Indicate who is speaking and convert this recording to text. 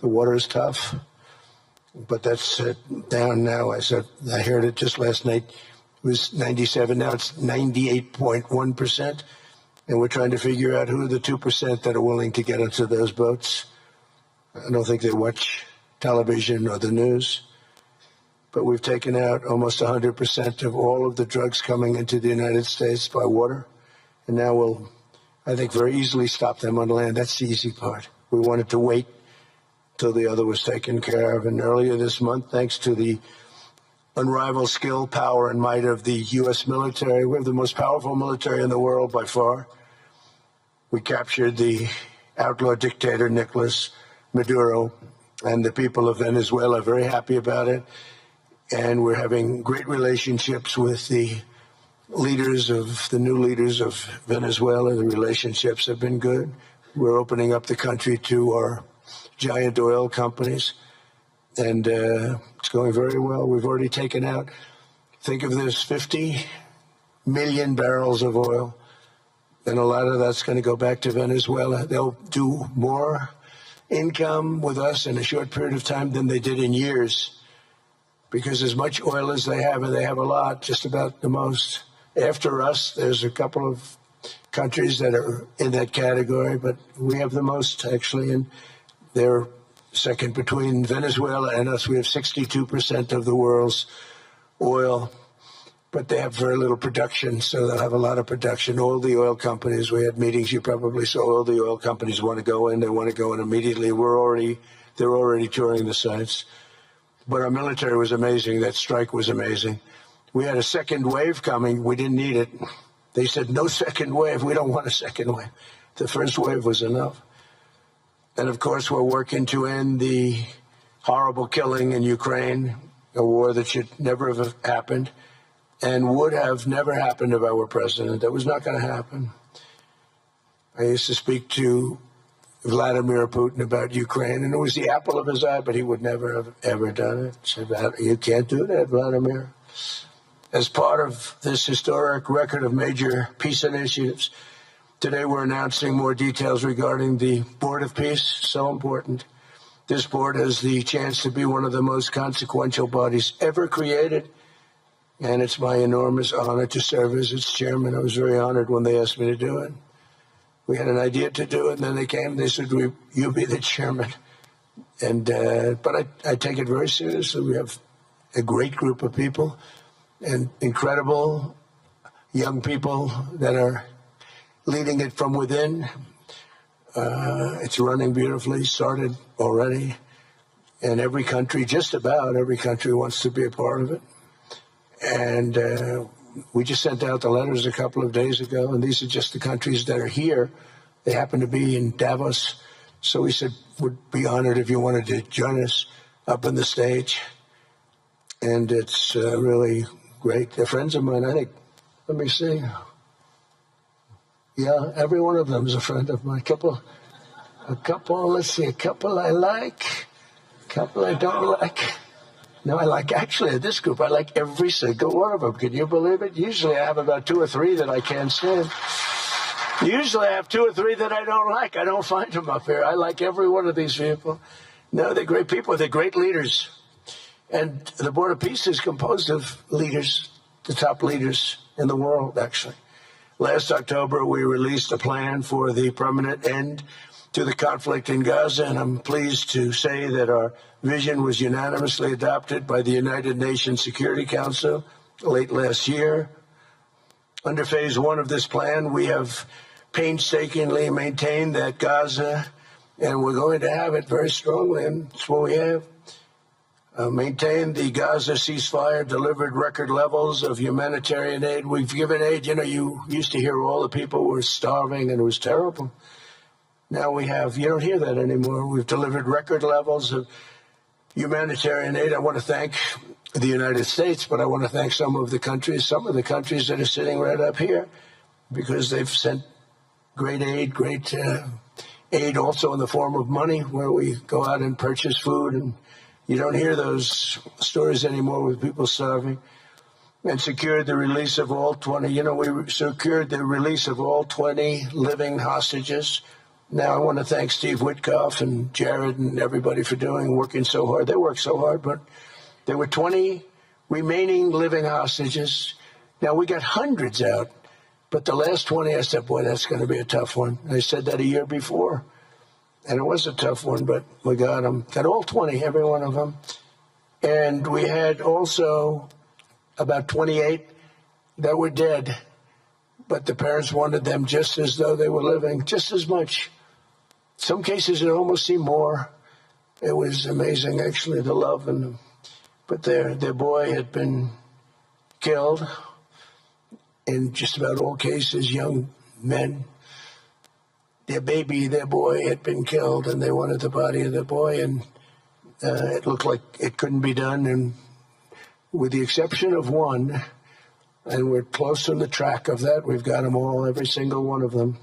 Speaker 1: The water is tough, but that's down now. I heard it just last night. It was 97. Now it's 98.1%. And we're trying to figure out who are the 2% that are willing to get into those boats. I don't think they watch television or the news. But we've taken out almost 100% of all of the drugs coming into the United States by water. And now we'll, I think, very easily stop them on land. That's the easy part. We wanted to wait till the other was taken care of. And earlier this month, thanks to the unrivaled skill, power, and might of the U.S. military, we have the most powerful military in the world by far. We captured the outlaw dictator, Nicolas Maduro, and the people of Venezuela are very happy about it. And we're having great relationships with the new leaders of Venezuela. The relationships have been good. We're opening up the country to our giant oil companies, and it's going very well. We've already taken out, think of this, 50 million barrels of oil, and a lot of that's going to go back to Venezuela. They'll do more income with us in a short period of time than they did in years, because as much oil as they have, and they have a lot, just about the most. After us, there's a couple of countries that are in that category, but we have the most, actually, and they're second between Venezuela and us. We have 62% of the world's oil, but they have very little production, so they'll have a lot of production. All the oil companies, we had meetings, you probably saw, all the oil companies want to go in. They want to go in immediately. They're already touring the sites. But our military was amazing. That strike was amazing. We had a second wave coming. We didn't need it. They said, no second wave. We don't want a second wave. The first wave was enough. And, of course, we're working to end the horrible killing in Ukraine, a war that should never have happened and would have never happened if I were president. That was not going to happen. I used to speak to Vladimir Putin about Ukraine, and it was the apple of his eye, but he would never have ever done it. Said, you can't do that, Vladimir. As part of this historic record of major peace initiatives, today we're announcing more details regarding the Board of Peace, so important. This board has the chance to be one of the most consequential bodies ever created, and it's my enormous honor to serve as its chairman. I was very honored when they asked me to do it. We had an idea to do it, and then they came, they said, you'll be the chairman. And but I take it very seriously. We have a great group of people and incredible young people that are leading it from within. It's running beautifully, started already. And every country, just about every country, wants to be a part of it. And we just sent out the letters a couple of days ago, and these are just the countries that are here. They happen to be in Davos. So we said, would be honored if you wanted to join us up on the stage. And it's really great. They're friends of mine, I think. Let me see. Yeah, every one of them is a friend of mine. A couple, let's see, a couple I like, a couple I don't like. No, I like, actually, this group, I like every single one of them. Can you believe it? Usually I have about 2 or 3 that I can't stand. Usually I have 2 or 3 that I don't like. I don't find them up here. I like every one of these people. No, they're great people. They're great leaders. And the Board of Peace is composed of leaders, the top leaders in the world, actually. Last October, we released a plan for the permanent end to the conflict in Gaza, and I'm pleased to say that our vision was unanimously adopted by the United Nations Security Council late last year. Under phase 1 of this plan, we have painstakingly maintained that Gaza, and we're going to have it very strongly, and that's what we have, maintained the Gaza ceasefire, delivered record levels of humanitarian aid. We've given aid. You know, you used to hear all the people were starving, and it was terrible. Now we have, you don't hear that anymore. We've delivered record levels of humanitarian aid. I want to thank the United States, but I want to thank some of the countries that are sitting right up here, because they've sent great aid, aid also in the form of money, where we go out and purchase food, and you don't hear those stories anymore with people starving. And secured the release of all 20, we secured the release of all 20 living hostages. Now, I want to thank Steve Witkoff and Jared and everybody for working so hard. They worked so hard, but there were 20 remaining living hostages. Now, we got hundreds out, but the last 20, I said, boy, that's going to be a tough one. I said that a year before, and it was a tough one, but we got them. Got all 20, every one of them. And we had also about 28 that were dead, but the parents wanted them just as though they were living, just as much. Some cases, it almost seemed more. It was amazing, actually, the love. But their boy had been killed. In just about all cases, young men. Their boy had been killed, and they wanted the body of the boy, and it looked like it couldn't be done. And with the exception of one, and we're close on the track of that, we've got them all, every single one of them.